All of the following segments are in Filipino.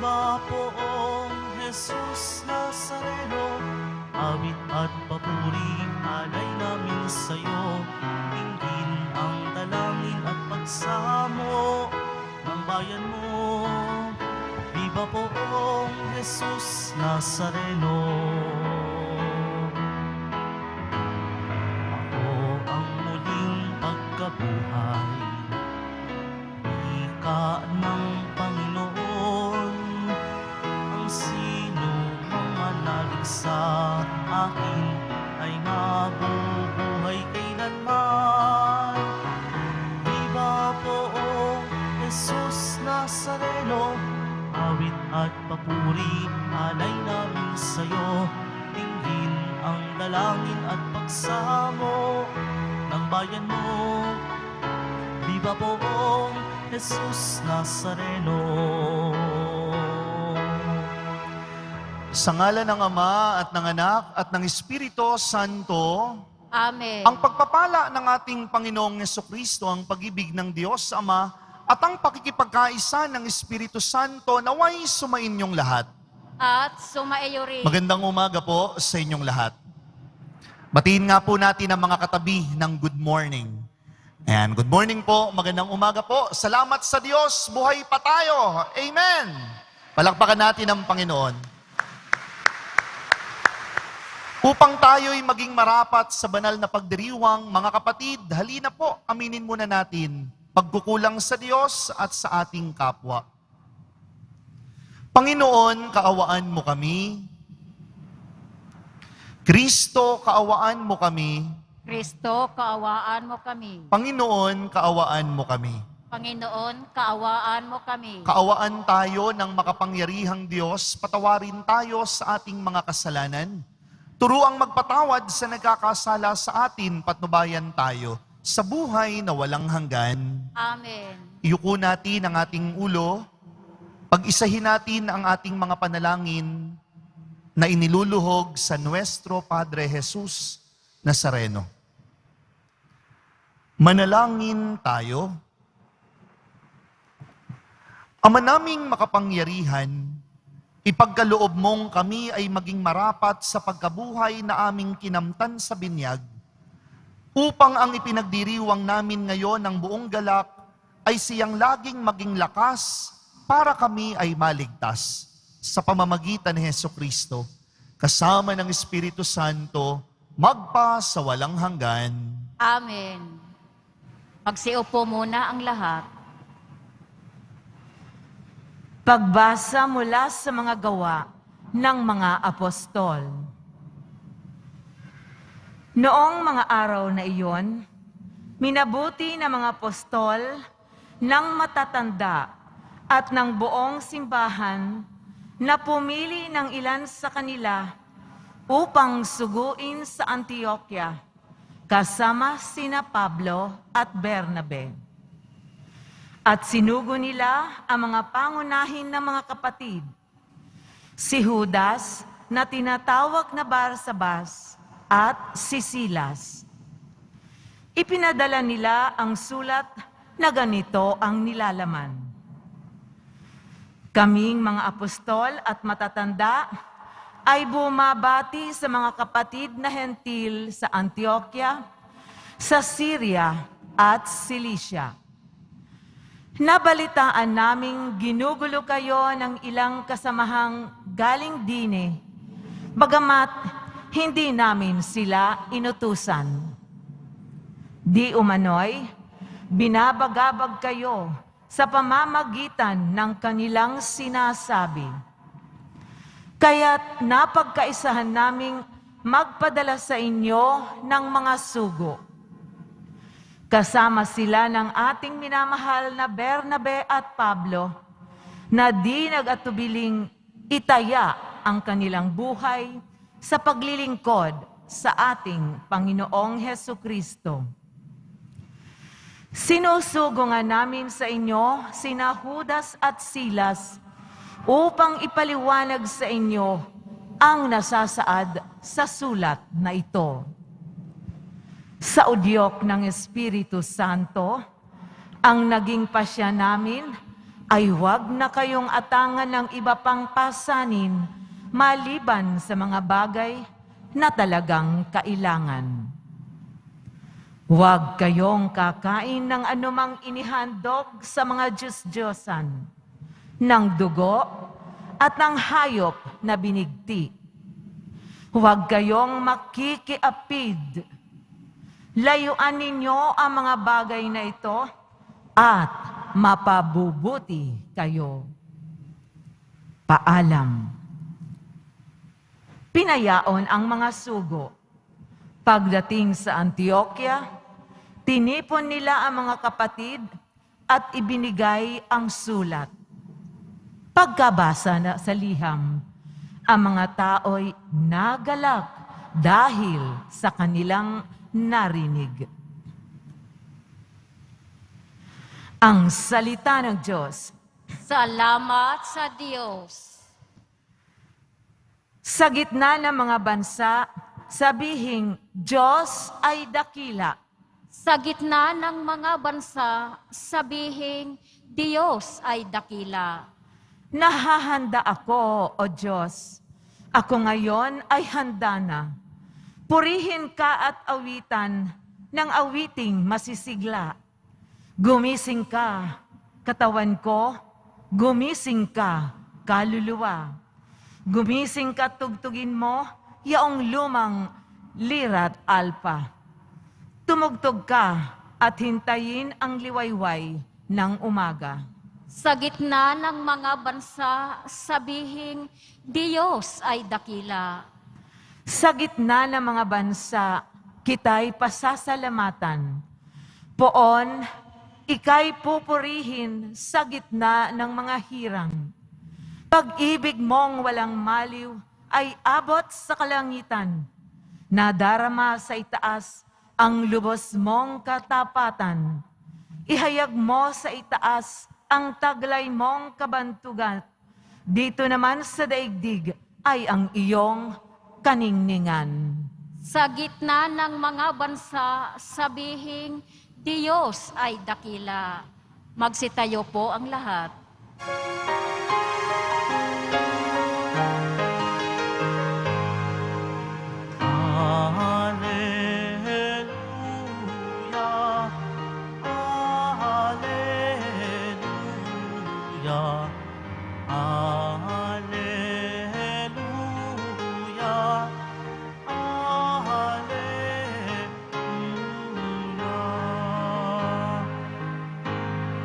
Viva poong Jesus Nazareno, awit at papuri alay namin sa'yo. Dinggin ang dalangin at pagsamo ng bayan mo. Viva poong Jesus Nazareno. Ako ang muling pagkabuhay, ika ng Panginoon. Ang sino mang manalig sa akin ay mabubuhay kailanman. Viva poong Jesus Nazareno, awit at papuri alay namin sa'yo. Dinggin ang dalangin at pagsamo ng bayan mo. Viva poong Jesus Nazareno. Sa ngalan ng Ama at ng Anak at ng Espiritu Santo, Amen. ang pagpapala ng ating Panginoong Jesucristo, ang pag-ibig ng Diyos Ama, at ang pakikipagkaisa ng Espiritu Santo naway sumainyong lahat. At sumaiyo rin. Magandang umaga po sa inyong lahat. Batiin nga po natin ang mga katabi ng good morning. Ayan, good morning po, magandang umaga po. Salamat sa Diyos, buhay pa tayo. Amen! Palakpakan natin ang Panginoon. Upang tayo'y maging marapat sa banal na pagdiriwang, mga kapatid, halina po, aminin muna natin pagkukulang sa Diyos at sa ating kapwa. Panginoon, kaawaan mo kami. Kristo, kaawaan mo kami. Kristo, kaawaan mo kami. Panginoon, kaawaan mo kami. Panginoon, kaawaan mo kami. Kaawaan tayo ng makapangyarihang Diyos, patawarin tayo sa ating mga kasalanan. Turuang magpatawad sa nagkakasala sa atin, patnubayan tayo sa buhay na walang hanggan. Amen. Iyuko natin ang ating ulo, pag-isahin natin ang ating mga panalangin na iniluluhog sa Nuestro Padre Jesus Nazareno. Manalangin tayo. Ama naming makapangyarihan, ipagkaloob mong kami ay maging marapat sa pagkabuhay na aming kinamtan sa binyag, upang ang ipinagdiriwang namin ngayon ng buong galak ay siyang laging maging lakas para kami ay maligtas sa pamamagitan ni Hesukristo, kasama ng Espiritu Santo, magpa sa walang hanggan. Amen. Magsiupo muna ang lahat. Pagbasa mula sa mga gawa ng mga apostol. Noong mga araw na iyon, minabuti ng mga apostol ng matatanda at ng buong simbahan na pumili ng ilan sa kanila upang suguin sa Antioquia, kasama sina Pablo at Bernabe. At sinugo nila ang mga pangunahin ng mga kapatid, si Judas na tinatawag na Barsabas at si Silas. Ipinadala nila ang sulat na ganito ang nilalaman. Kaming mga apostol at matatanda ay bumabati sa mga kapatid na hentil sa Antioquia, sa Syria at Cilicia. Nabalitaan naming ginugulo kayo ng ilang kasamahang galing dine, bagamat hindi namin sila inutusan. Di umano'y, binabagabag kayo sa pamamagitan ng kanilang sinasabi. Kaya't napagkaisahan naming magpadala sa inyo ng mga sugo. Kasama sila ng ating minamahal na Bernabe at Pablo, na di nag-atubiling itaya ang kanilang buhay sa paglilingkod sa ating Panginoong Hesukristo. Sinusugo nga namin sa inyo sina Judas at Silas upang ipaliwanag sa inyo ang nasasaad sa sulat na ito. Sa udyok ng Espiritu Santo, ang naging pasya namin ay huwag na kayong atangan ng iba pang pasanin maliban sa mga bagay na talagang kailangan. Huwag kayong kakain ng anumang inihandog sa mga Diyos-Diyosan, ng dugo at ng hayop na binigti. Huwag kayong makikiapid. Layuan ninyo ang mga bagay na ito at mapabubuti kayo. Paalam. Pinayaon ang mga sugo. Pagdating sa Antioquia, tinipon nila ang mga kapatid at ibinigay ang sulat. Pagkabasa na sa liham, ang mga tao'y nagalak dahil sa kanilang narinig. Ang salita ng Diyos. Salamat sa Diyos. Sa gitna ng mga bansa, sabihing Diyos ay dakila. Sa gitna ng mga bansa, sabihing Diyos ay dakila. Nahahanda ako, O Diyos. Ako ngayon ay handa na. Purihin ka at awitan ng awiting masisigla. Gumising ka, katawan ko. Gumising ka, kaluluwa. Gumising ka, tugtugin mo, yaong lumang lirat alpa. Tumugtog ka at hintayin ang liwayway ng umaga. Sa gitna ng mga bansa, sabihing Diyos ay dakila. Sa gitna ng mga bansa, kita'y pasasalamatan. Poon, ika'y pupurihin sa gitna ng mga hirang. Pag-ibig mong walang maliw ay abot sa kalangitan. Nadarama sa itaas ang lubos mong katapatan. Ihayag mo sa itaas ang taglay mong kabantugan. Dito naman sa daigdig ay ang iyong kaningningan. Sa gitna ng mga bansa, sabihing Diyos ay dakila. Magsitayo po ang lahat. Alleluia, Alleluia, Alleluia, Alleluia.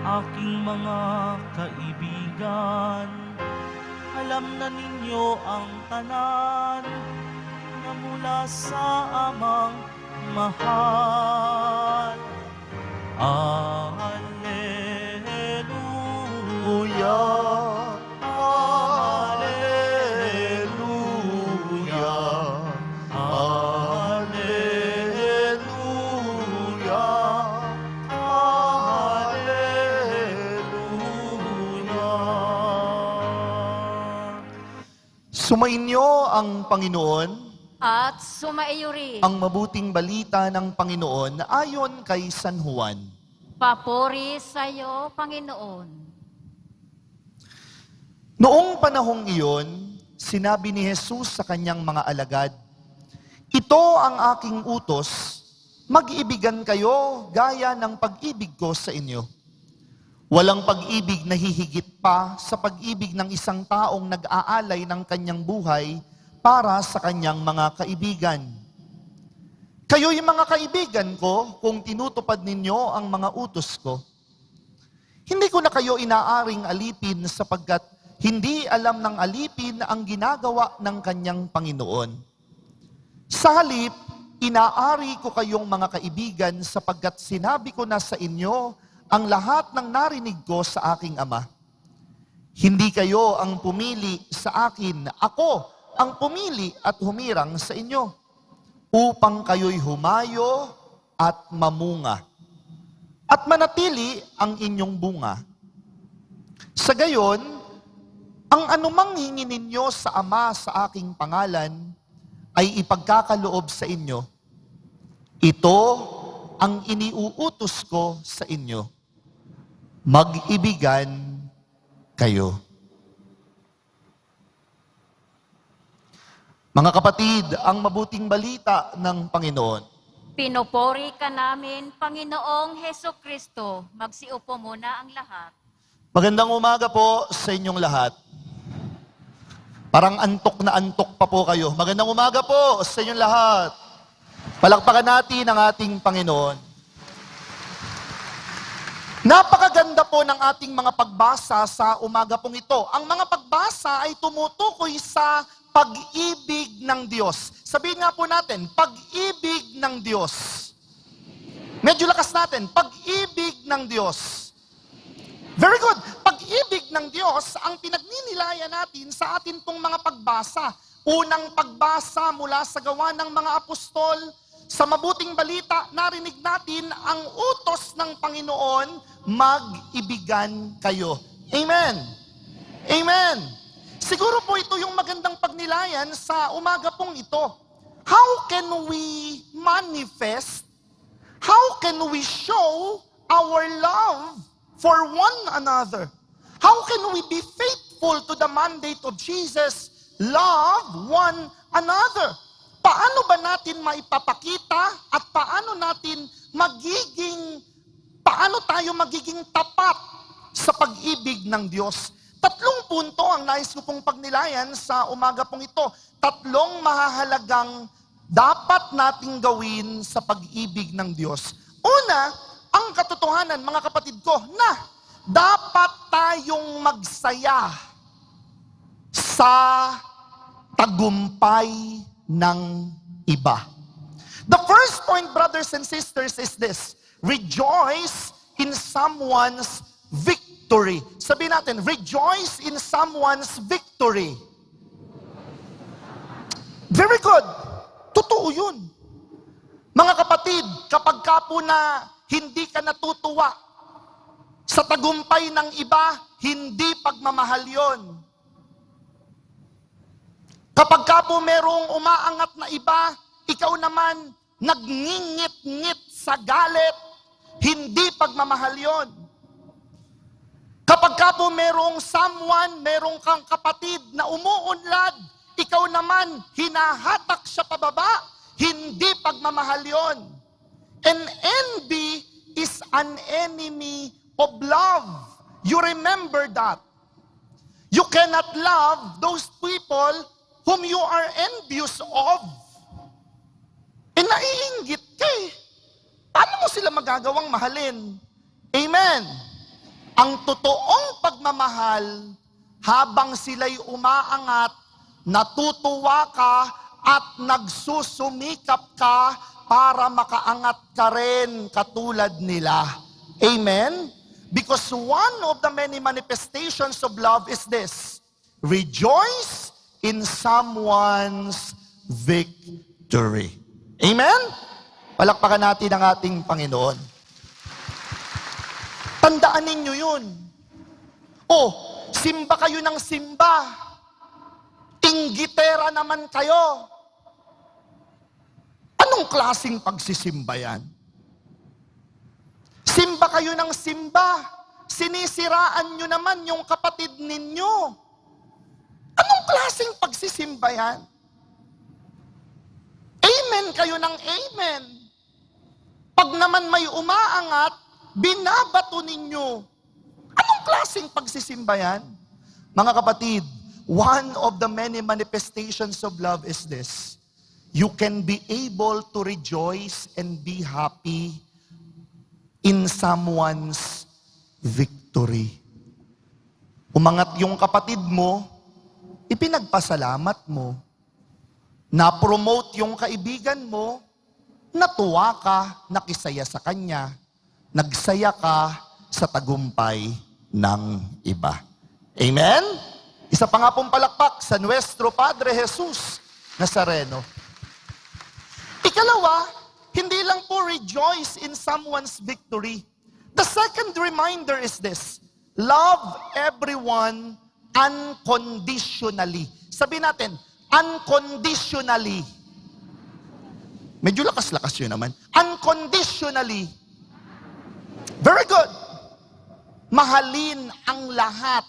Aking mga kaibigan, alam na ninyo ang tanan na mula sa amang mahal. Alleluia, Alleluia, Alleluia, Alleluia. Sumainyo ang Panginoon. At sumaiyo rin. Ang mabuting balita ng Panginoon ayon kay San Juan. Papuri sa iyo, Panginoon. Noong panahong iyon, sinabi ni Jesus sa kanyang mga alagad, "Ito ang aking utos, mag-ibigan kayo gaya ng pag-ibig ko sa inyo. Walang pag-ibig na hihigit pa sa pag-ibig ng isang taong nag-aalay ng kanyang buhay para sa kanyang mga kaibigan. Kayo'y mga kaibigan ko kung tinutupad ninyo ang mga utos ko. Hindi ko na kayo inaaring alipin sapagkat hindi alam ng alipin ang ginagawa ng kanyang Panginoon. Sa halip, inaari ko kayong mga kaibigan sapagkat sinabi ko na sa inyo ang lahat ng narinig ko sa aking Ama. Hindi kayo ang pumili sa akin, ako ang pumili at humirang sa inyo, upang kayo'y humayo at mamunga, at manatili ang inyong bunga. Sa gayon, ang anumang hingi ninyo sa Ama sa aking pangalan, ay ipagkakaloob sa inyo. Ito ang iniuutos ko sa inyo. Mag-ibigan kayo. Mga kapatid, ang mabuting balita ng Panginoon. Pinupuri ka namin, Panginoong Heso Kristo. Magsiupo muna ang lahat. Magandang umaga po sa inyong lahat. Parang antok na antok pa po kayo. Magandang umaga po sa inyong lahat. Palakpakan natin ang ating Panginoon. Napakaganda po ng ating mga pagbasa sa umaga pong ito. Ang mga pagbasa ay tumutukoy sa pag-ibig ng Diyos. Sabihin nga po natin, pag-ibig ng Diyos. Medyo lakas natin, pag-ibig ng Diyos. Very good. Pag-ibig ng Diyos ang pinagninilayan natin sa atin pong mga pagbasa. Unang pagbasa mula sa gawa ng mga apostol, sa mabuting balita, narinig natin ang utos ng Panginoon, mag-ibigan kayo. Amen. Amen. Siguro po ito yung magandang pagnilayan sa umaga pong ito. How can we manifest, how can we show our love for one another? How can we be faithful to the mandate of Jesus, love one another? Paano ba natin maipapakita at paano tayo magiging tapat sa pag-ibig ng Diyos? 3 punto ang nais ko pong pagnilayan sa umaga pong ito. 3 mahahalagang dapat nating gawin sa pag-ibig ng Diyos. Una, ang katotohanan, mga kapatid ko, na dapat tayong magsaya sa tagumpay ng iba. The first point, brothers and sisters, is this: rejoice in someone's victory. Sabihin natin, rejoice in someone's victory. Very good. Totoo yun. Mga kapatid, kapag ka po na hindi ka natutuwa sa tagumpay ng iba, hindi pagmamahal yon. Kapag ka po merong umaangat na iba, ikaw naman nagngingit-ngit sa galit, hindi pagmamahal yon. Kapag ka po merong merong kang kapatid na umuunlad, ikaw naman hinahatak siya pababa, hindi pagmamahal yon. And envy is an enemy of love. You remember that. You cannot love those people whom you are envious of. E naiinggit ka eh. Paano mo sila magagawang mahalin? Amen. Ang totoong pagmamahal, habang sila'y umaangat, natutuwa ka at nagsusumikap ka para makaangat ka rin katulad nila. Amen? Because one of the many manifestations of love is this: rejoice in someone's victory. Amen? Palakpakan natin ang ating Panginoon. Tandaan ninyo yun. Oh, simba kayo ng simba. Inggitera naman kayo. Anong klaseng pagsisimba yan? Simba kayo ng simba. Sinisiraan nyo naman yung kapatid ninyo. Anong klaseng pagsisimba yan? Amen kayo ng amen. Pag naman may umaangat, binabato ninyo. Anong klaseng pagsisimba yan? Mga kapatid, one of the many manifestations of love is this: you can be able to rejoice and be happy in someone's victory. Umangat yung kapatid mo, ipinagpasalamat mo. Na-promote yung kaibigan mo, natuwa ka, nakisaya sa kanya. Nagsaya ka sa tagumpay ng iba. Amen? Isa pa nga pong palakpak sa Nuestro Padre Jesus Nazareno. Ikalawa, hindi lang po rejoice in someone's victory. The second reminder is this: love everyone unconditionally. Sabihin natin, unconditionally. Medyo lakas-lakas yun naman. Unconditionally. Very good. Mahalin ang lahat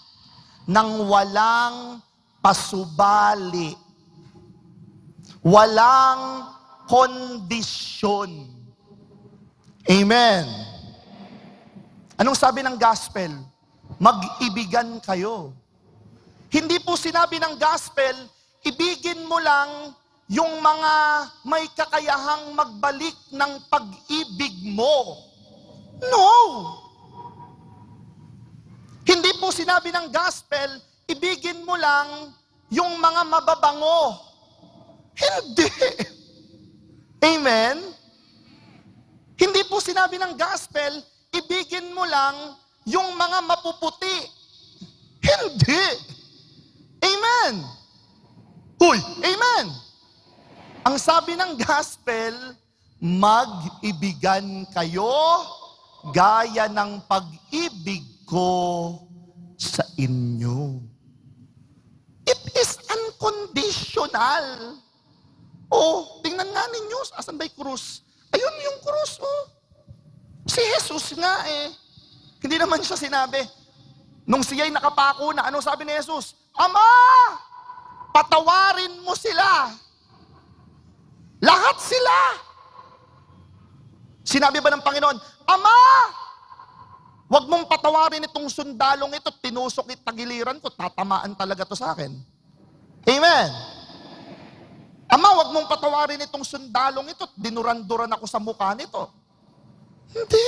ng walang pasubali. Walang kondisyon. Amen. Anong sabi ng gospel? Mag-ibigan kayo. Hindi po sinabi ng gospel, ibigin mo lang yung mga may kakayahang magbalik ng pag-ibig mo. No! Hindi po sinabi ng gospel, ibigin mo lang yung mga mababango. Hindi. Amen? Hindi po sinabi ng gospel, ibigin mo lang yung mga mapuputi. Hindi. Amen. Uy, amen. Ang sabi ng gospel, mag-ibigan kayo gaya ng pag-ibig ko sa inyo. It is unconditional. Oh, tingnan nga ninyo, asan ba'y krus? Ayun yung krus, oh. Si Jesus nga eh. Hindi naman siya sinabi. Nung siya'y nakapako na, anong sabi ni Jesus? Ama, patawarin mo sila. Lahat sila. Sinabi ba ng Panginoon, Ama, wag mong patawarin itong sundalong ito, tinusok at tagiliran ko, tatamaan talaga to sa akin. Amen. Ama, wag mong patawarin itong sundalong ito, dinuran-duran ako sa mukha nito. Hindi.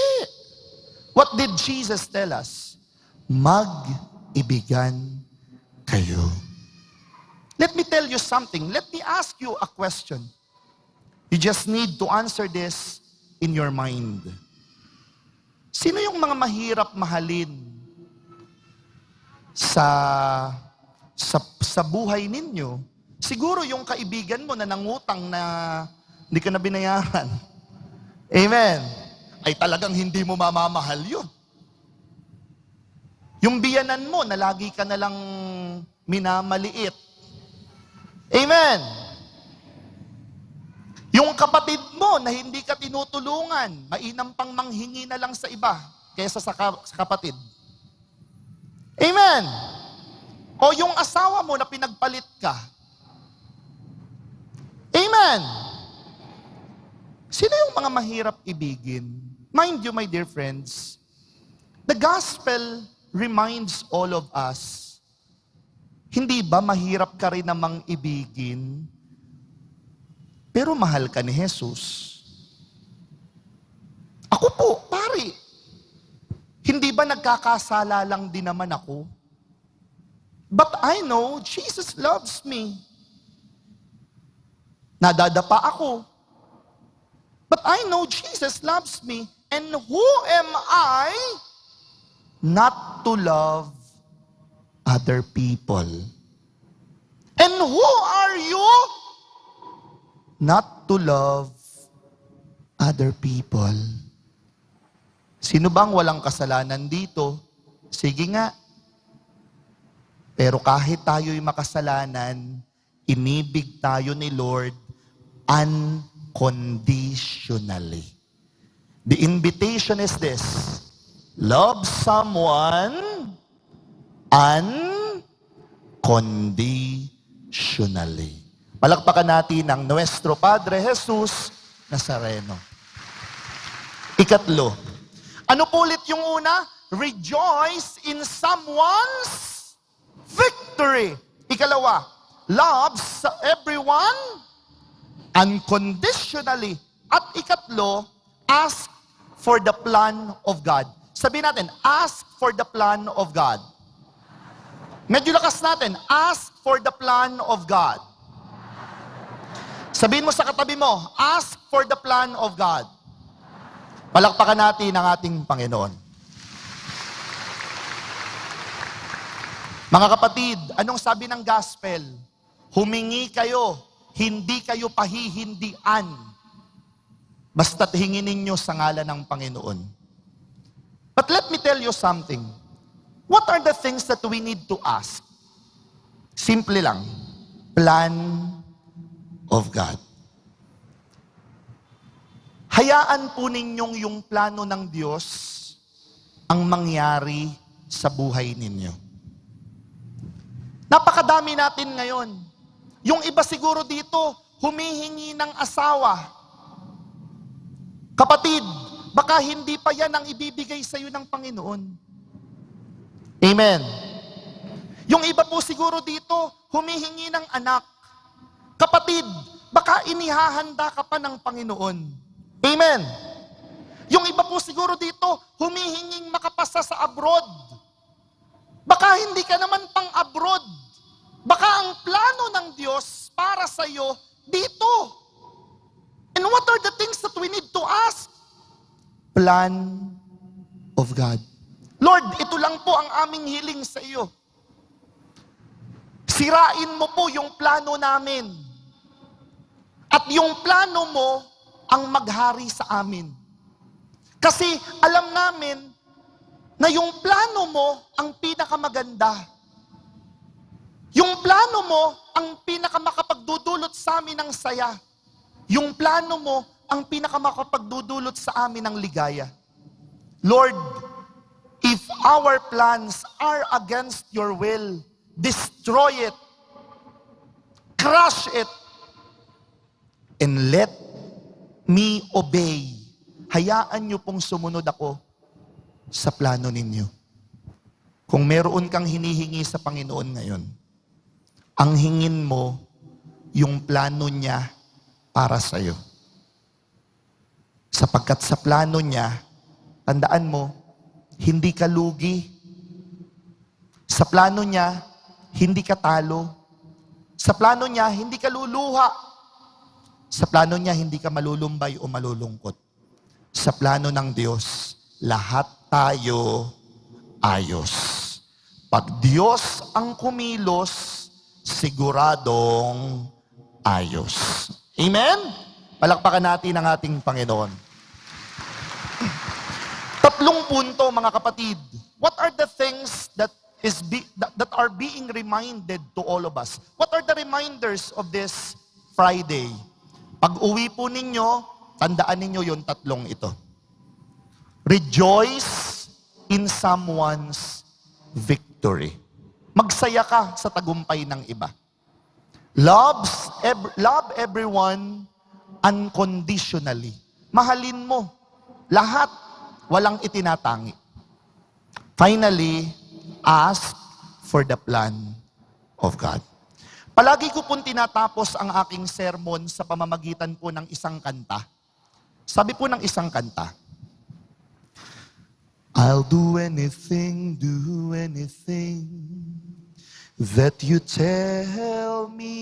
What did Jesus tell us? Mag-ibigan kayo. Let me tell you something. Let me ask you a question. You just need to answer this in your mind. Sino yung mga mahirap mahalin sa buhay ninyo? Siguro yung kaibigan mo na nangutang na hindi ka na binayaran. Amen. Ay talagang hindi mo mamamahal yun. Yung biyanan mo na lagi ka na lang minamaliit. Amen. Yung kapatid mo na hindi ka tinutulungan, mainam pang manghingi na lang sa iba kaysa sa kapatid. Amen. O yung asawa mo na pinagpalit ka. Amen. Sino yung mga mahirap ibigin? Mind you, my dear friends, the gospel reminds all of us, hindi ba mahirap ka rin namang ibigin, pero mahal ka ni Jesus? Ako po, pare, hindi ba nagkakasala lang din naman ako? But I know Jesus loves me. Nadadapa ako. But I know Jesus loves me. And who am I not to love other people? And who are you not to love other people? Sino bang walang kasalanan dito? Sige nga. Pero kahit tayo'y makasalanan, inibig tayo ni Lord unconditionally. The invitation is this: love someone unconditionally. Palakpakan natin ang Nuestro Padre Jesus Nazareno. Ikatlo, ano po ulit yung una? Rejoice in someone's victory. Ikalawa, loves everyone unconditionally. At ikatlo, ask for the plan of God. Sabihin natin, ask for the plan of God. Medyo lakas natin, ask for the plan of God. Sabihin mo sa katabi mo, ask for the plan of God. Palakpakan natin ang ating Panginoon. Mga kapatid, anong sabi ng gospel? Humingi kayo, hindi kayo pahihindian. Basta't hingin ninyo sa ngalan ng Panginoon. But let me tell you something. What are the things that we need to ask? Simple lang. Plan of God. Hayaan po ninyong yung plano ng Diyos ang mangyari sa buhay ninyo. Napakadami natin ngayon. Yung iba siguro dito, humihingi ng asawa. Kapatid, baka hindi pa yan ang ibibigay sa iyo ng Panginoon. Amen. Yung iba po siguro dito, humihingi ng anak. Kapatid, baka inihahanda ka pa ng Panginoon. Amen. Yung iba po siguro dito, humihinging makapasa sa abroad. Baka hindi ka naman pang abroad. Baka ang plano ng Diyos para sa iyo dito. And what are the things that we need to ask? Plan of God. Lord, ito lang po ang aming hiling sa iyo. Sirain mo po yung plano namin. At yung plano mo ang maghari sa amin. Kasi alam namin na yung plano mo ang pinakamaganda. Yung plano mo ang pinakamakapagdudulot sa amin ng saya. Yung plano mo ang pinakamakapagdudulot sa amin ng ligaya. Lord, if our plans are against your will, destroy it, crush it, and let me obey. Hayaan niyo pong sumunod ako sa plano ninyo. Kung meron kang hinihingi sa Panginoon ngayon, ang hingin mo yung plano niya para sa iyo. Sapagkat sa plano niya, tandaan mo, hindi ka lugi. Sa plano niya, hindi ka talo. Sa plano niya, hindi ka luluha. Sa plano niya, hindi ka malulumbay o malulungkot. Sa plano ng Diyos, lahat tayo ayos. Pag Diyos ang kumilos, siguradong ayos. Amen? Palakpakan natin ang ating Panginoon. 3 punto, mga kapatid. What are the things that are being reminded to all of us? What are the reminders of this Friday? Pag uwi po ninyo, tandaan ninyo yung 3 ito. Rejoice in someone's victory. Magsaya ka sa tagumpay ng iba. Love everyone unconditionally. Mahalin mo lahat, walang itinatangi. Finally, ask for the plan of God. Palagi ko pong tinatapos ang aking sermon sa pamamagitan po ng isang kanta. Sabi po ng isang kanta, I'll do anything that you tell me.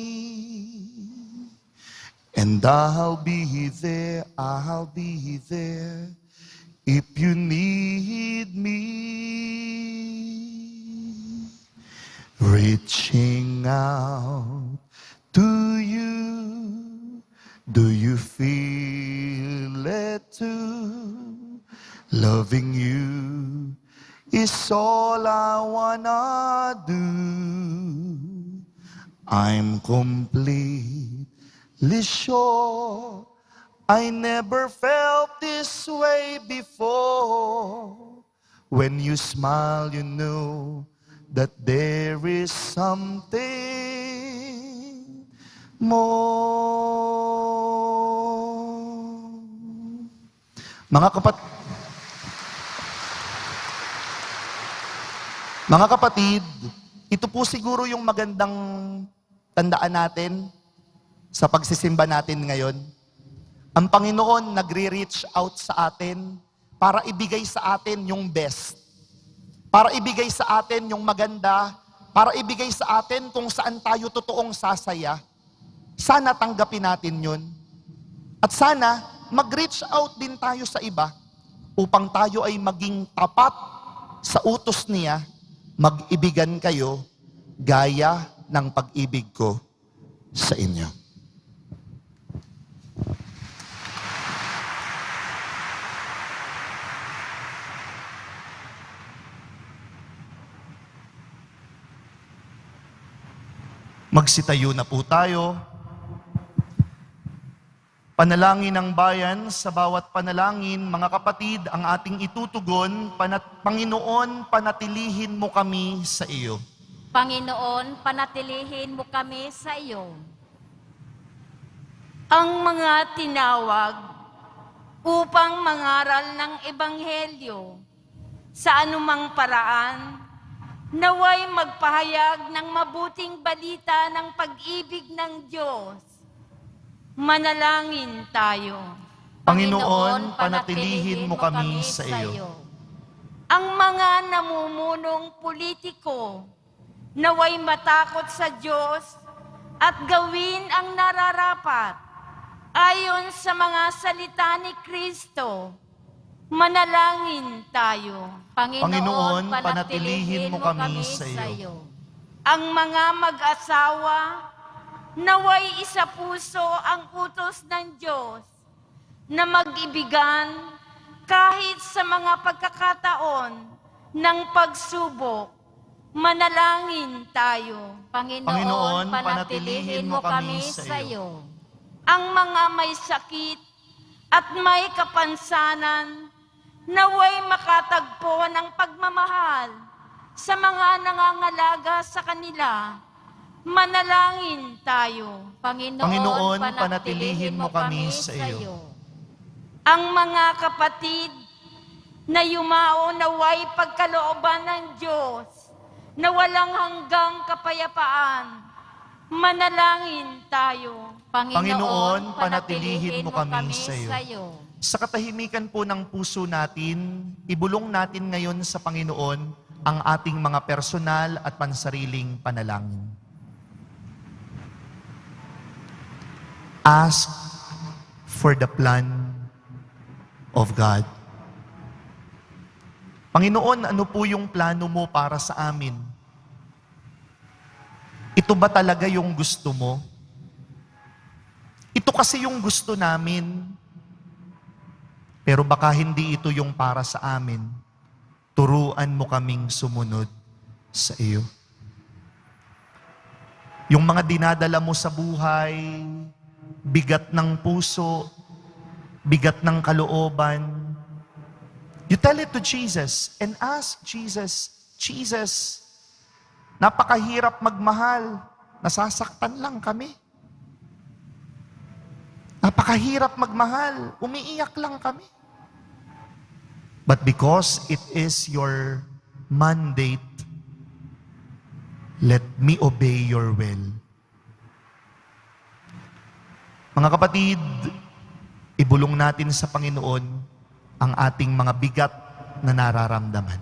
And I'll be there if you need me. Reaching out to you, do you feel it too? Loving you is all I wanna do. I'm completely sure I never felt this way before. When you smile, you know that there is something more. Mga kapatid, ito po siguro yung magandang tandaan natin sa pagsisimba natin ngayon. Ang Panginoon nagre-reach out sa atin para ibigay sa atin yung best. Para ibigay sa atin yung maganda, para ibigay sa atin kung saan tayo totoong sasaya. Sana tanggapin natin yun. At sana mag-reach out din tayo sa iba upang tayo ay maging tapat sa utos niya, mag-ibigan kayo gaya ng pag-ibig ko sa inyo. Magsitayo na po tayo. Panalangin ng bayan, sa bawat panalangin, mga kapatid, ang ating itutugon, Panginoon, panatilihin mo kami sa iyo. Panginoon, panatilihin mo kami sa iyo. Ang mga tinawag upang mangaral ng Ebanghelyo sa anumang paraan, naway magpahayag ng mabuting balita ng pag-ibig ng Diyos. Manalangin tayo. Panginoon, panatilihin mo kami sa iyo. Ang mga namumunong politiko, naway matakot sa Diyos at gawin ang nararapat ayon sa mga salita ni Kristo. Manalangin tayo. Panginoon, panatilihin mo kami sa iyo. Ang mga mag-asawa, naway isa puso ang utos ng Diyos na mag-ibigan kahit sa mga pagkakataon ng pagsubok. Manalangin tayo. Panginoon, panatilihin mo kami sa iyo. Ang mga may sakit at may kapansanan, naway makatagpo ng pagmamahal sa mga nangangalaga sa kanila. Manalangin tayo. Panginoon, panatilihin mo kami sa iyo. Ang mga kapatid na yumao naway pagkalooban ng Diyos na walang hanggang kapayapaan. Manalangin tayo. Panginoon, panatilihin mo kami sa iyo. Sa katahimikan po ng puso natin, ibulong natin ngayon sa Panginoon ang ating mga personal at pansariling panalangin. Ask for the plan of God. Panginoon, ano po yung plano mo para sa amin? Ito ba talaga yung gusto mo? Ito kasi yung gusto namin. Pero baka hindi ito yung para sa amin. Turuan mo kaming sumunod sa iyo. Yung mga dinadala mo sa buhay, bigat ng puso, bigat ng kalooban, you tell it to Jesus and ask Jesus, Jesus, napakahirap magmahal, nasasaktan lang kami. Napakahirap magmahal, umiiyak lang kami. But because it is your mandate, let me obey your will. Mga kapatid, ibulong natin sa Panginoon ang ating mga bigat na nararamdaman.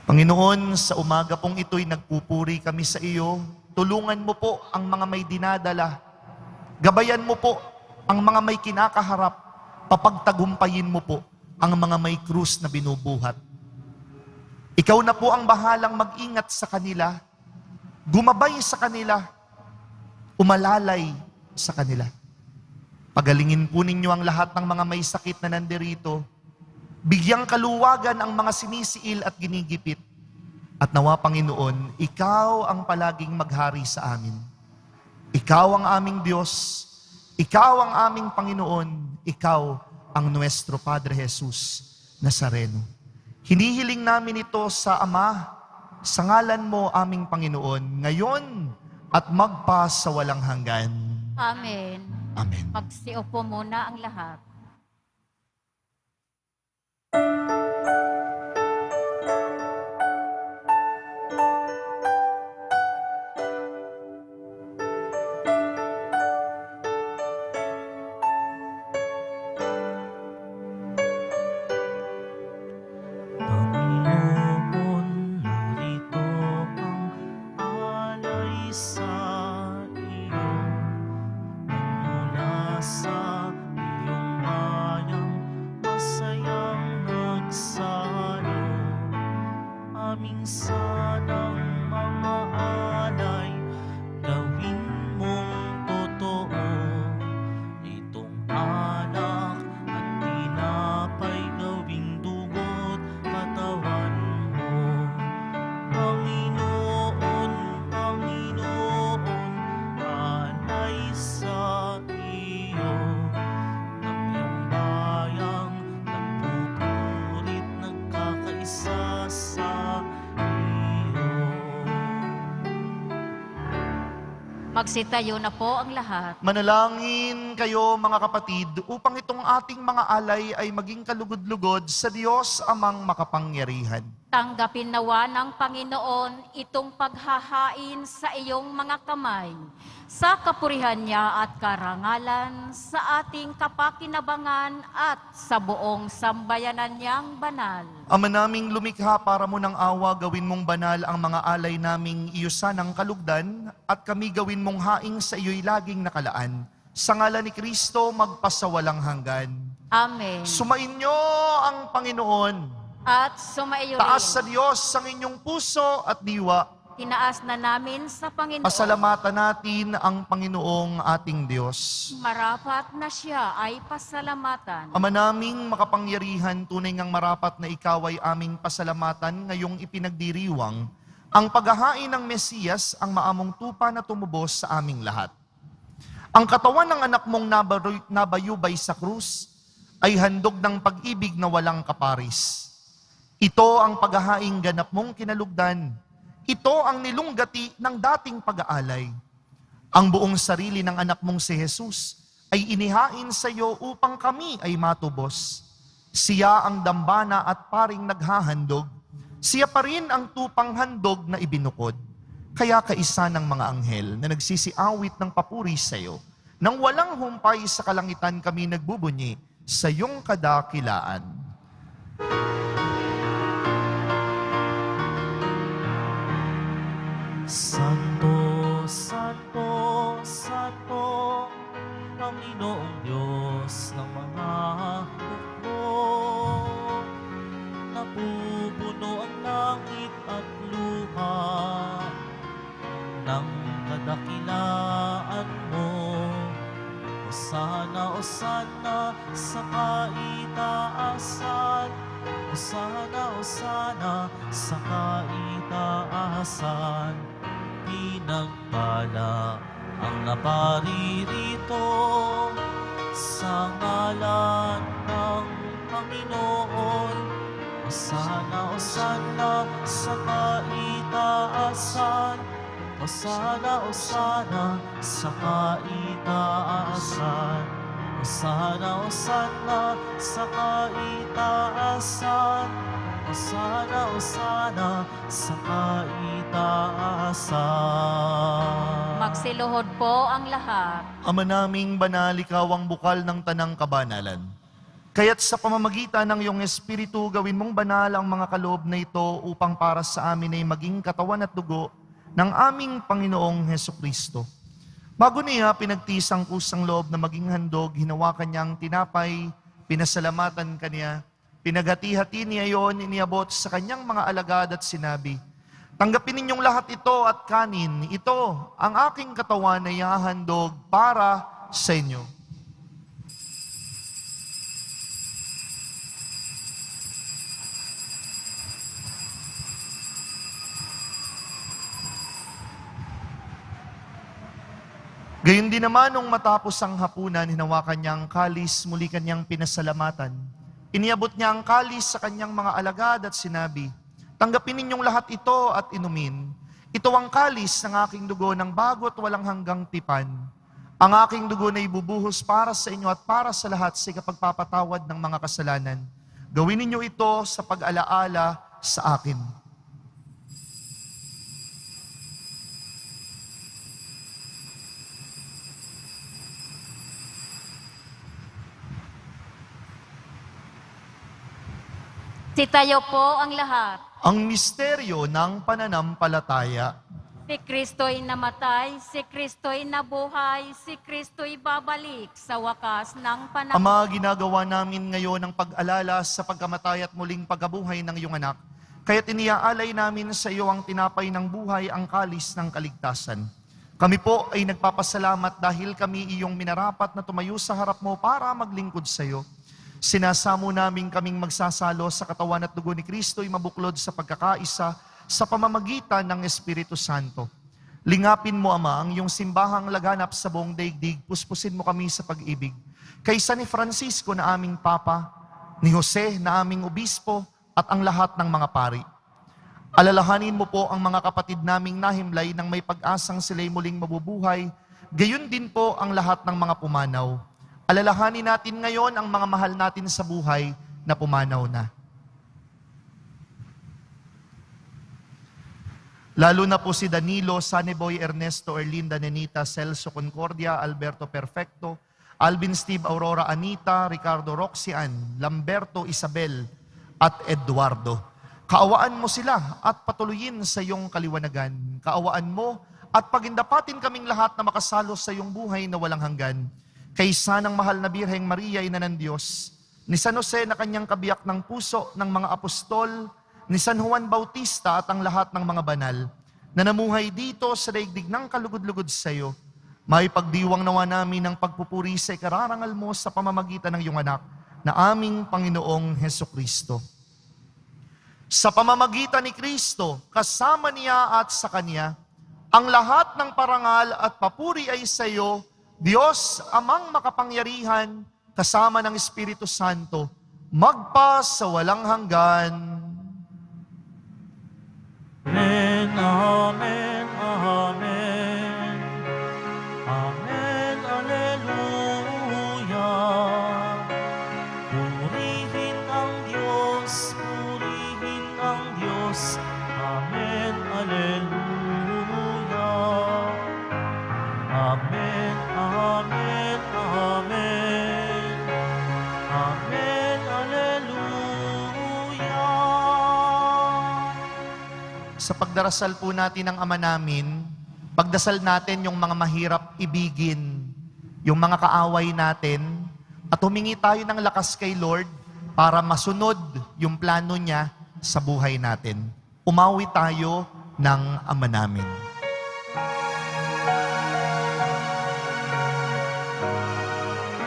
Panginoon, sa umaga pong ito'y nagpupuri kami sa iyo. Tulungan mo po ang mga may dinadala. Gabayan mo po ang mga may kinakaharap. Papagtagumpayin mo po ang mga may krus na binubuhat. Ikaw na po ang bahalang mag-ingat sa kanila, gumabay sa kanila, umalalay sa kanila. Pagalingin po ninyo ang lahat ng mga may sakit na nandirito. Bigyang kaluwagan ang mga sinisiil at ginigipit. At nawa, Panginoon, Ikaw ang palaging maghari sa amin. Ikaw ang aming Diyos. Ikaw ang aming Panginoon. Ikaw ang nuestro Padre Jesus Nazareno. Hinihiling namin ito sa Ama, sa ngalan mo aming Panginoon, ngayon at magpa sa walang hanggan. Amen. Amen. Magsiupo muna ang lahat. Panginoon, narito ang alay sa iyo. Mula sa iyong bayang masayang nagsalo. Aming sanang mga alay, gawin mong totoo. Itong alak at tinapay, gawing dugo't katawan mo. Panginoon, Panginoon, alay sa iyo. Ng iyong bayang nagpupurit, nagkakaisa sa iyo. Magsitayo na po ang lahat. Manalangin kayo mga kapatid upang itong ating mga alay ay maging kalugod-lugod sa Diyos amang makapangyarihan. Tanggapin nawa ng Panginoon itong paghahain sa iyong mga kamay, sa kapurihan niya at karangalan, sa ating kapakinabangan at sa buong sambayanan niyang banal. Ama naming lumikha para mo ng awa, gawin mong banal ang mga alay naming iyusan ng kalugdan at kami gawin mong haing sa iyo'y laging nakalaan. Sa ngalan ni Kristo, magpasawalang hanggan. Amen. Sumainyo ang Panginoon. At sumaiyo Taas rin. sa Diyos ang inyong puso at diwa. Tinaas na namin sa Panginoon. Pasalamatan natin ang Panginoong ating Diyos. Marapat na siya ay pasalamatan. Ama naming makapangyarihan, tunay ngang marapat na ikaw ay aming pasalamatan ngayong ipinagdiriwang ang paghahain ng Mesiyas, ang maamong tupa na tumubos sa aming lahat. Ang katawan ng anak mong nabayubay sa krus ay handog ng pag-ibig na walang kaparis. Ito ang paghahaing ganap mong kinalugdan. Ito ang nilunggati ng dating pag-aalay. Ang buong sarili ng anak mong si Jesus ay inihain sa iyo upang kami ay matubos. Siya ang dambana at paring naghahandog. Siya pa rin ang tupang handog na ibinukod. Kaya kaisa ng mga anghel na nagsisiawit ng papuri sa iyo, nang walang humpay sa kalangitan kami nagbubunyi sa iyong kadakilaan. Santo, Santo, Santo, Panginoong Diyos ng mga hukbo. Napupuno ang langit at lupa ng kadakilaan mo. Osana, Osana sa kaitaasan. Osana, Osana sa kaitaasan. Pinagpala ang naparirito sa ngalan ng Panginoon. Osana, Osana sa kaitaasan. Osana, Osana sa kaitaasan. Osana, Osana sa kaitaasan. Osana, Osana sa kaitaasan. Magsiluhod po ang lahat. Ama naming banal, ikaw ang bukal ng tanang kabanalan. Kaya't sa pamamagitan ng iyong Espiritu, gawin mong banal ang mga kaloob na ito upang para sa amin ay maging katawan at dugo ng aming Panginoong Hesukristo. Bago niya pinagtiis ang kusang loob na maging handog, hinawakan niyang tinapay, pinasalamatan kaniya, pinaghati-hati niya yon, iniabot sa kanyang mga alagad at sinabi, "Tanggapin ninyong lahat ito at kanin, ito ang aking katawan na ihahandog para sa inyo." Gayon din naman nung matapos ang hapunan, hinawakan niya ang kalis, muli kanyang pinasalamatan. Iniabot niya ang kalis sa kanyang mga alagad at sinabi, "Tanggapin ninyong lahat ito at inumin. Ito ang kalis ng aking dugo ng bago at walang hanggang tipan. Ang aking dugo na ibubuhos para sa inyo at para sa lahat sa ikapagpapatawad ng mga kasalanan. Gawin ninyo ito sa pag-alaala sa akin." Sitayo po ang lahat. Ang misteryo ng pananampalataya. Si Kristo'y namatay, si Kristo'y nabuhay, si Kristo'y babalik sa wakas ng panahon. Ama, ginagawa namin ngayon ang pag-alala sa pagkamatay at muling pagkabuhay ng iyong anak. Kaya't iniaalay namin sa iyo ang tinapay ng buhay, ang kalis ng kaligtasan. Kami po ay nagpapasalamat dahil kami iyong minarapat na tumayo sa harap mo para maglingkod sa iyo. Sinasamo namin kaming magsasalo sa katawan at dugo ni Kristo'y mabuklod sa pagkakaisa sa pamamagitan ng Espiritu Santo. Lingapin mo, Ama, ang iyong simbahang laganap sa buong daigdig. Puspusin mo kami sa pag-ibig. Kaysa ni Francisco na aming Papa, ni Jose na aming Obispo, at ang lahat ng mga pari. Alalahanin mo po ang mga kapatid naming nahimlay nang may pag-asang sila'y muling mabubuhay. Gayon din po ang lahat ng mga pumanaw. Alalahanin natin ngayon ang mga mahal natin sa buhay na pumanaw na. Lalo na po si Danilo, Saneboy, Ernesto, Erlinda, Nenita, Celso Concordia, Alberto Perfecto, Alvin Steve, Aurora Anita, Ricardo Roxian, Lamberto Isabel, at Eduardo. Kaawaan mo sila at patuloyin sa iyong kaliwanagan. Kaawaan mo at pagindapatin kaming lahat na makasalo sa iyong buhay na walang hanggan. Kaysa ng mahal na Birheng Maria, ina ng Diyos, ni San Jose na kanyang kabiyak ng puso ng mga apostol, ni San Juan Bautista at ang lahat ng mga banal, na namuhay dito sa daigdig ng kalugod-lugod sa iyo, may pagdiwang nawa namin ng pagpupuri sa ikararangal mo sa pamamagitan ng iyong anak, na aming Panginoong Hesukristo. Sa pamamagitan ni Kristo, kasama niya at sa Kanya, ang lahat ng parangal at papuri ay sa iyo, Diyos amang makapangyarihan, kasama ng Espiritu Santo, magpa sa walang hanggan. Amen, amen, amen. Amen, alleluia. Purihin ang Diyos, purihin ang Diyos. Amen, alleluia. Amen, amen, amen. Amen, alleluia. Sa pagdarasal po natin ng Ama namin, pagdasal natin yung mga mahirap ibigin, yung mga kaaway natin, at humingi tayo ng lakas kay Lord para masunod yung plano niya sa buhay natin. Umawi tayo ng Ama namin.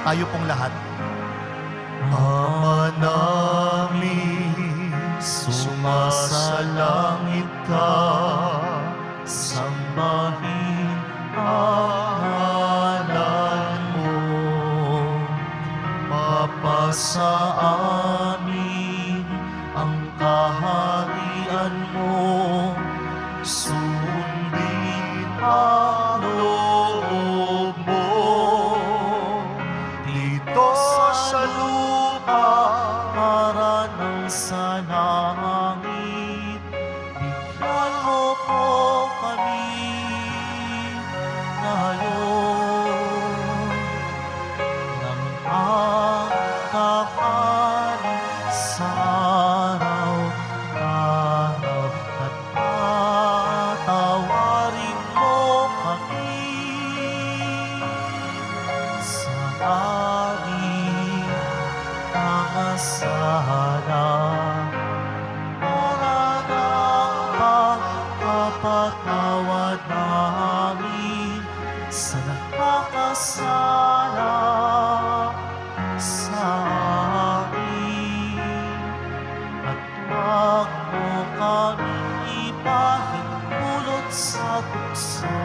Tayo pong lahat. Ama namin, sumasalangit ka, Sambahin ang ngalan mo, mapasa amin ang kaharian mo, sundin ang loob mo, dito sa lupa para ng sa langit. Bigyan mo po kami ngayon ng kakanin sa araw-araw at patawarin mo kami sa aming mga sala. Pagpapatawad namin sa nakakasala sa amin. At huwag mo kaming ipahintulot sa tukso.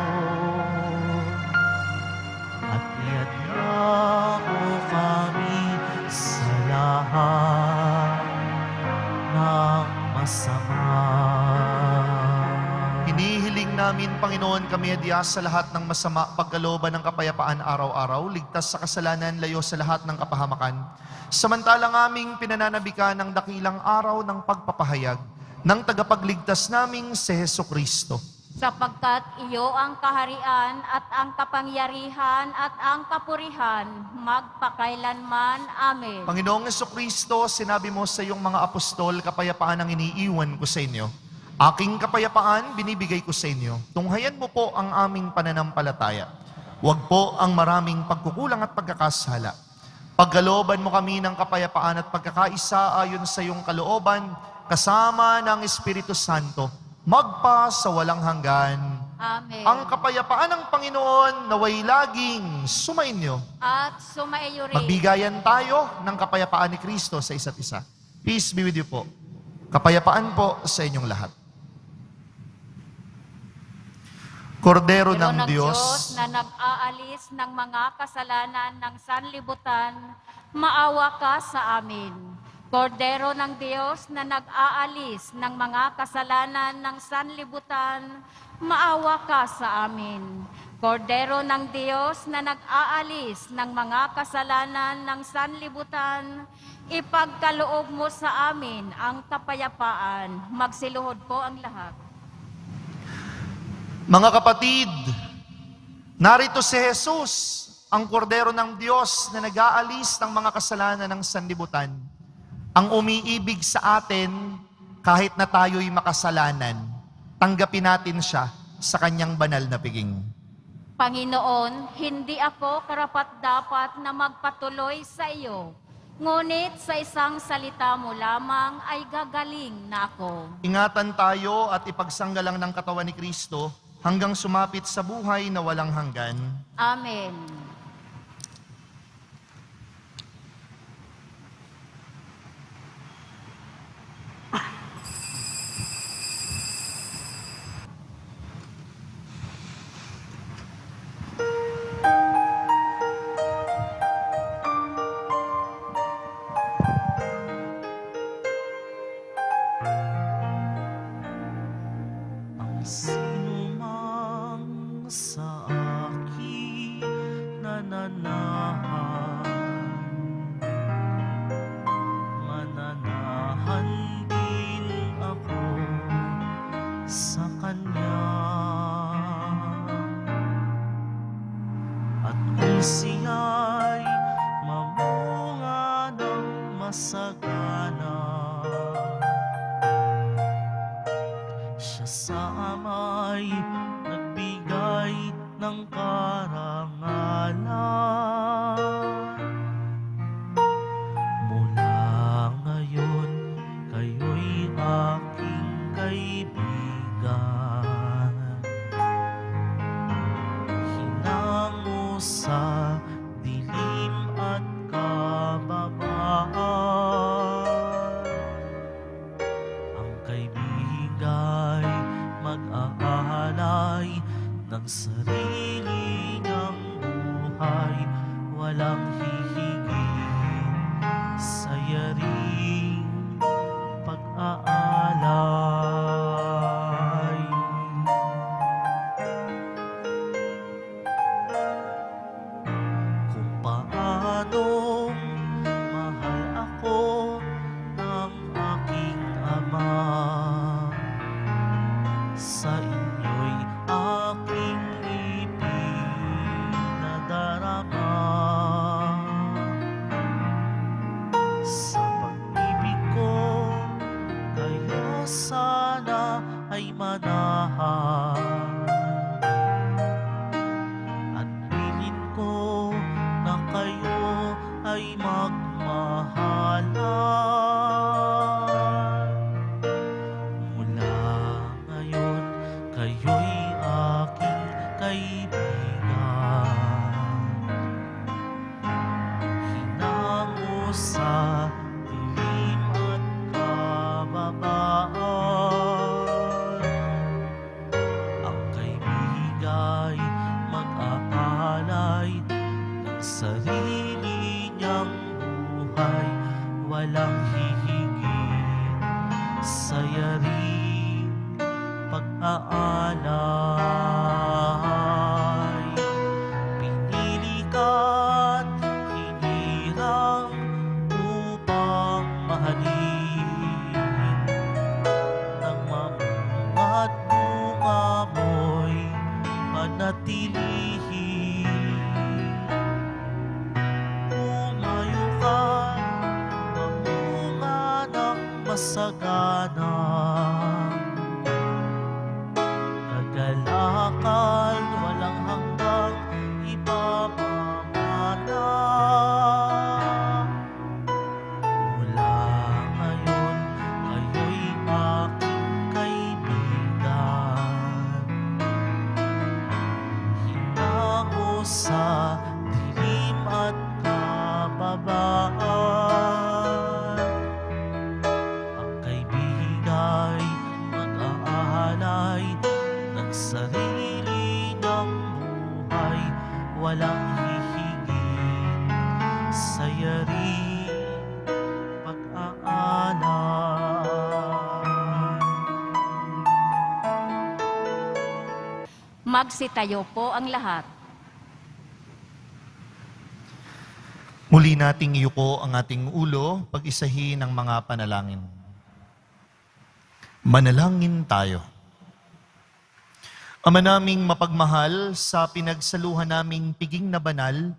At iadya mo kami sa lahat ng masama. Hinihiling namin, Panginoon, kami adya sa lahat ng masama, pagkalooban ng kapayapaan araw-araw, ligtas sa kasalanan, layo sa lahat ng kapahamakan. Samantalang aming pinananabikan ng dakilang araw ng pagpapahayag ng tagapagligtas naming si Hesukristo. Sapagkat iyo ang kaharian at ang kapangyarihan at ang kapurihan magpakailanman. Amen. Panginoong Hesukristo, sinabi mo sa iyong mga apostol, kapayapaan ang iniiwan ko sa inyo. Aking kapayapaan binibigay ko sa inyo. Tunghayan mo po ang aming pananampalataya. Huwag po ang maraming pagkukulang at pagkakasala. Pagkalooban mo kami ng kapayapaan at pagkakaisa ayon sa iyong kalooban, kasama ng Espiritu Santo, magpa sa walang hanggan. Amen. Ang kapayapaan ng Panginoon naway laging sumainyo. At sumaiyo rin. Magbigayan tayo ng kapayapaan ni Kristo sa isa't isa. Peace be with you po. Kapayapaan po sa inyong lahat. Kordero ng Diyos, na nag-aalis ng mga kasalanan ng sanlibutan, maawa ka sa amin. Kordero ng Diyos na nag-aalis ng mga kasalanan ng sanlibutan, maawa ka sa amin. Kordero ng Diyos na nag-aalis ng mga kasalanan ng sanlibutan, ipagkaloob mo sa amin ang kapayapaan. Magsiluhod po ang lahat. Mga kapatid, narito si Jesus, ang kordero ng Diyos na nag-aalis ng mga kasalanan ng sanlibutan. Ang umiibig sa atin kahit na tayo'y makasalanan. Tanggapin natin siya sa kanyang banal na piging. Panginoon, hindi ako karapat-dapat na magpatuloy sa iyo. Ngunit sa isang salita mo lamang ay gagaling na ako. Ingatan tayo at ipagsanggalang ng katawan ni Kristo hanggang sumapit sa buhay na walang hanggan. Amen. Sino mang sa akin nananahan, mananahan din ako sa Kanya. At kung siya'y mamunga ng masagana, siya sa ama'y nagbigay ng karangalan. Mula ngayon, kayo'y aking kaibigan. Hinango sa dilim at kababaan, ang kaibigay mag-aalay ng sarili niyang buhay, walang hihigit sa yaring pag-aalay. Kung paanong mahal ako ng aking Ama, sa inyo'y aking ipinadarama. Sa pag-ibig ko, kayo sana ay manahan. At pilit ko na kayo ay magmahalan. Mula ngayon, kayo'y aking kaibigan. Hinango sa dilim at kababaan, ang kaibigay mag-aalay ng sarili niyang buhay, walang hihigit sa yaring pag-aalay. Pinili ka't hinirang upang mahalin, nang mamunga't bunga mo'y panatilihin. Umayo ka, mamunga ng masagana, kagalakal walang hanggang ipamamana. Mula ngayon, kayo'y aking kaibigan. Hinango sa dilim at kababaan, ang kaibigay Magsitayo po ang lahat. Muli nating iyuko ang ating ulo, pag-isahin ang mga panalangin. Manalangin tayo. Ama naming mapagmahal, sa pinagsaluhan naming piging na banal,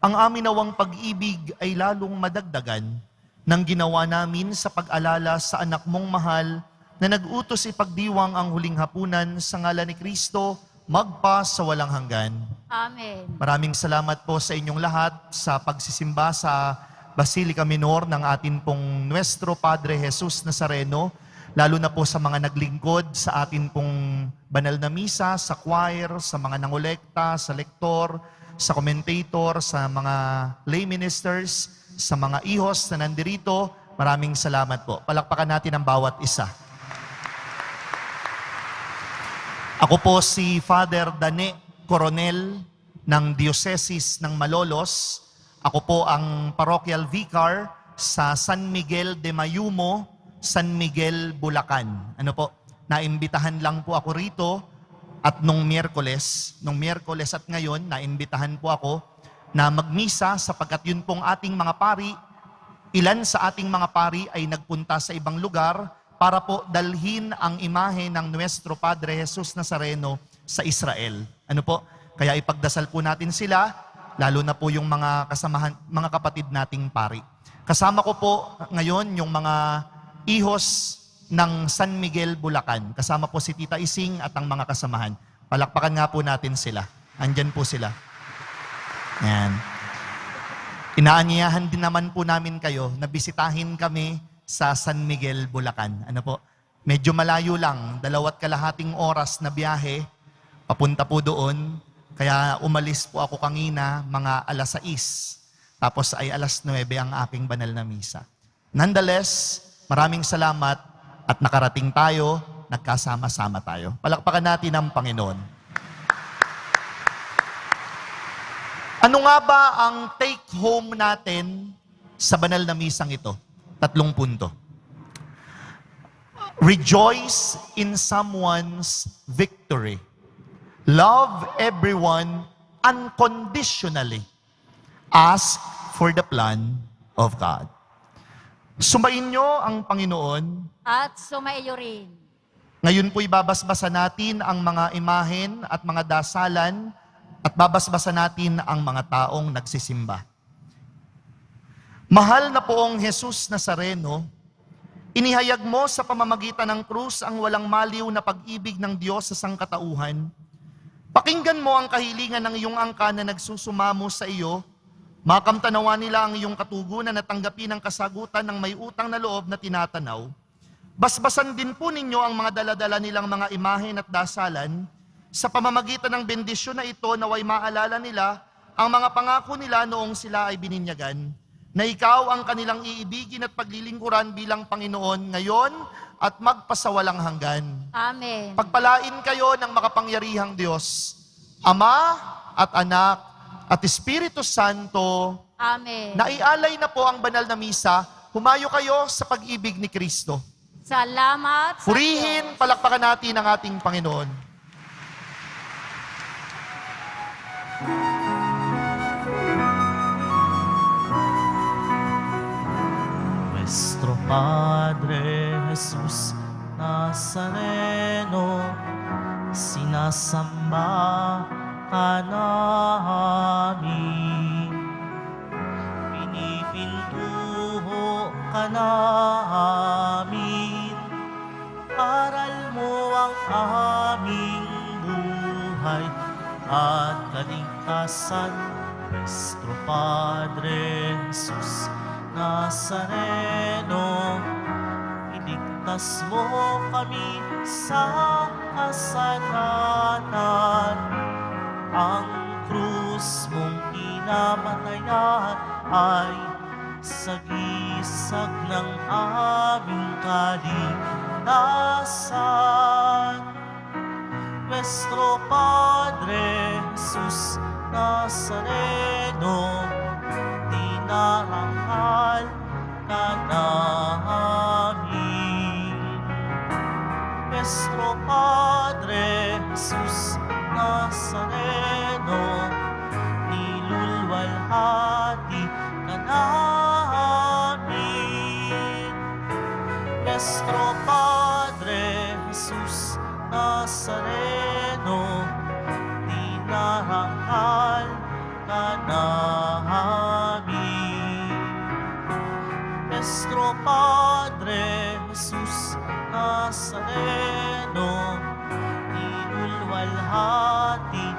ang amin nawang pag-ibig ay lalong madagdagan ng ginawa namin sa pag-alala sa anak mong mahal na nag-utos ipagdiwang ang huling hapunan sa ngalan ni Kristo, magpa sa walang hanggan. Amen. Maraming salamat po sa inyong lahat sa pagsisimba sa Basilica Minor ng atin pong Nuestro Padre Jesus Nazareno, lalo na po sa mga naglingkod sa atin pong banal na misa, sa choir, sa mga nangolekta, sa lektor, sa commentator, sa mga lay ministers, sa mga ihos na nandirito. Maraming salamat po. Palakpakan natin ang bawat isa. Ako po si Father Dane Coronel ng Diocese ng Malolos. Ako po ang Parochial Vicar sa San Miguel de Mayumo, San Miguel, Bulacan. Ano po, naimbitahan lang po ako rito at nung Miyerkules at ngayon, naimbitahan po ako na magmisa sapagkat yun pong ating mga pari, ilan sa ating mga pari ay nagpunta sa ibang lugar para po dalhin ang imahe ng Nuestro Padre Jesus Nazareno sa Israel. Ano po? Kaya ipagdasal po natin sila, lalo na po yung mga kasamahan, mga kapatid nating pari. Kasama ko po ngayon yung mga ihos ng San Miguel, Bulacan. Kasama po si Tita Ising at ang mga kasamahan. Palakpakan nga po natin sila. Andyan po sila. Yan. Inaanyayahan din naman po namin kayo na bisitahin kami sa San Miguel, Bulacan. Ano po? Medyo malayo lang, 2.5 oras na biyahe, papunta po doon. Kaya umalis po ako kanina, mga 6:00. Tapos ay 9:00 ang aking banal na misa. Nonetheless, maraming salamat at nakarating tayo, nagkasama-sama tayo. Palakpakan natin ang Panginoon. Ano nga ba ang take-home natin sa banal na misang ito? 3 punto. Rejoice in someone's victory. Love everyone unconditionally. Ask for the plan of God. Sumayin nyo ang Panginoon. At sumaiyo rin. Ngayon po ibabasbasa natin ang mga imahen at mga dasalan at babasbasa natin ang mga taong nagsisimba. Mahal na poong Jesus Nazareno, inihayag mo sa pamamagitan ng krus ang walang maliw na pag-ibig ng Diyos sa sangkatauhan. Pakinggan mo ang kahilingan ng iyong angka na nagsusumamo sa iyo. Makamtanawa nila ang iyong katugunan at tanggapin ang kasagutan ng may utang na loob na tinatanaw. Basbasan din po ninyo ang mga daladala nilang mga imahen at dasalan. Sa pamamagitan ng bendisyon na ito, naway maalala nila ang mga pangako nila noong sila ay bininyagan, na ikaw ang kanilang iibigin at paglilingkuran bilang Panginoon ngayon at magpasawalang hanggan. Amen. Pagpalain kayo ng makapangyarihang Diyos, Ama at Anak at Espiritu Santo. Amen. Naialay na po ang banal na misa, humayo kayo sa pag-ibig ni Kristo. Salamat sa Purihin, Diyos. palakpakan natin ang ating Panginoon. Nuestro Padre Jesus Nazareno, sinasamba ka namin. Pinipintuho ka namin. Aral mo ang aming buhay at kaligtasan. Nuestro Padre Jesus Nazareno, iligtas mo kami sa kasalanan. Ang krus mong kinamatayan ay sagisag ng aming kaligtasan. Nuestro Padre Jesus Nazareno, dinarangal ka namin. Nuestro Padre Jesus Nazareno, nilulwalhati ka namin. Nuestro Padre Jesus Nazareno, dinarangal ka namin. Nuestro Padre Jesus Nazareno, nilulwalhati